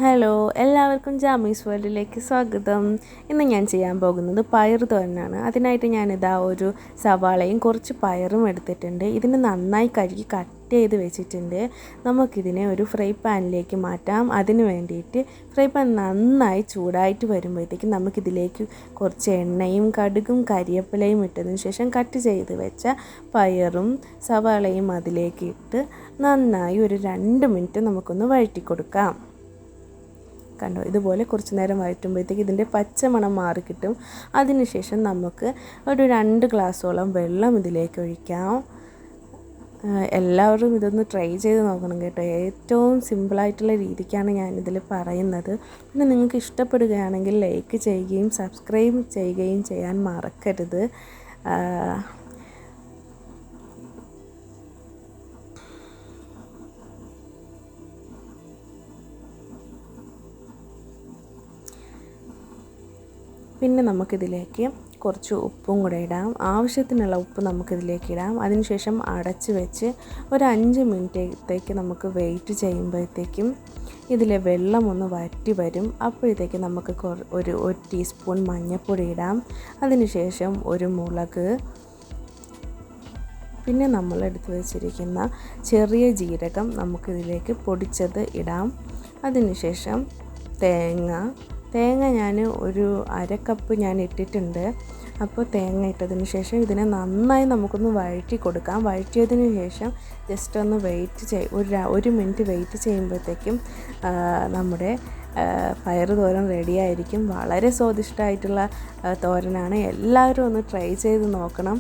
Hello, എല്ലാവർക്കും ജാമീസ് വേൾഡിലേക്ക് സ്വാഗതം. ഇന്ന് ഞാൻ ചെയ്യാൻ പോകുന്നത് പയർ തോരനാണ്. അതിനായിട്ട് ഞാനിതാ ഒരു സവാളയും കുറച്ച് പയറും എടുത്തിട്ടുണ്ട്. ഇതിന് നന്നായി കഴുകി കട്ട് ചെയ്ത് വെച്ചിട്ടുണ്ട്. നമുക്കിതിനെ ഒരു ഫ്രൈ പാനിലേക്ക് മാറ്റാം. അതിന് വേണ്ടിയിട്ട് ഫ്രൈ പാൻ നന്നായി ചൂടായിട്ട് വരുമ്പോഴത്തേക്കും നമുക്കിതിലേക്ക് കുറച്ച് എണ്ണയും കടുകും കരിവേപ്പിലയും ഇട്ടതിന് ശേഷം കട്ട് ചെയ്ത് വെച്ച പയറും സവാളയും അതിലേക്ക് ഇട്ട് നന്നായി ഒരു 2 മിനിറ്റ് നമുക്കൊന്ന് വഴറ്റി കൊടുക്കാം. കണ്ടോ, ഇതുപോലെ കുറച്ച് നേരം വഴറ്റുമ്പോഴത്തേക്ക് ഇതിൻ്റെ പച്ചമണം മാറിക്കിട്ടും. അതിനുശേഷം നമുക്ക് ഒരു 2 ഗ്ലാസ്സോളം വെള്ളം ഇതിലേക്ക് ഒഴിക്കാം. എല്ലാവരും ഇതൊന്ന് ട്രൈ ചെയ്ത് നോക്കണം കേട്ടോ. ഏറ്റവും സിമ്പിളായിട്ടുള്ള രീതിക്കാണ് ഞാനിതിൽ പറയുന്നത്. പിന്നെ നിങ്ങൾക്ക് ഇഷ്ടപ്പെടുകയാണെങ്കിൽ ലൈക്ക് ചെയ്യുകയും സബ്സ്ക്രൈബ് ചെയ്യുകയും ചെയ്യാൻ മറക്കരുത്. പിന്നെ നമുക്കിതിലേക്ക് കുറച്ച് ഉപ്പും കൂടെ ഇടാം. ആവശ്യത്തിനുള്ള ഉപ്പ് നമുക്കിതിലേക്ക് ഇടാം. അതിനുശേഷം അടച്ച് വെച്ച് ഒരു 5 മിനിറ്റത്തേക്ക് നമുക്ക് വെയിറ്റ് ചെയ്യുമ്പോഴത്തേക്കും ഇതിലെ വെള്ളം ഒന്ന് വറ്റി വരും. അപ്പോഴത്തേക്ക് നമുക്ക് ഒരു ടീസ്പൂൺ മഞ്ഞൾപ്പൊടി ഇടാം. അതിനുശേഷം ഒരു മുളക്, പിന്നെ നമ്മൾ എടുത്ത് വെച്ചിരിക്കുന്ന ചെറിയ ജീരകം നമുക്കിതിലേക്ക് പൊടിച്ചത് ഇടാം. അതിനുശേഷം തേങ്ങ ഞാൻ ഒരു 1/2 കപ്പ് ഞാൻ ഇട്ടിട്ടുണ്ട്. അപ്പോൾ തേങ്ങ ഇട്ടതിന് ശേഷം ഇതിനെ നന്നായി നമുക്കൊന്ന് വഴറ്റി കൊടുക്കാം. വഴറ്റിയതിന് ശേഷം ജസ്റ്റ് ഒന്ന് ഒരു മിനിറ്റ് വെയിറ്റ് ചെയ്യുമ്പോഴത്തേക്കും നമ്മുടെ പയർ തോരൻ റെഡിയായിരിക്കും. വളരെ സ്വാദിഷ്ടമായിട്ടുള്ള തോരനാണ്. എല്ലാവരും ഒന്ന് ട്രൈ ചെയ്ത് നോക്കണം.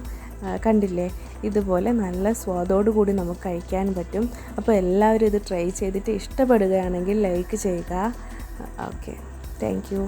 കണ്ടില്ലേ, ഇതുപോലെ നല്ല സ്വാദോടു കൂടി നമുക്ക് കഴിക്കാൻ പറ്റും. അപ്പോൾ എല്ലാവരും ഇത് ട്രൈ ചെയ്തിട്ട് ഇഷ്ടപ്പെടുകയാണെങ്കിൽ ലൈക്ക് ചെയ്യുക. Okay, thank you.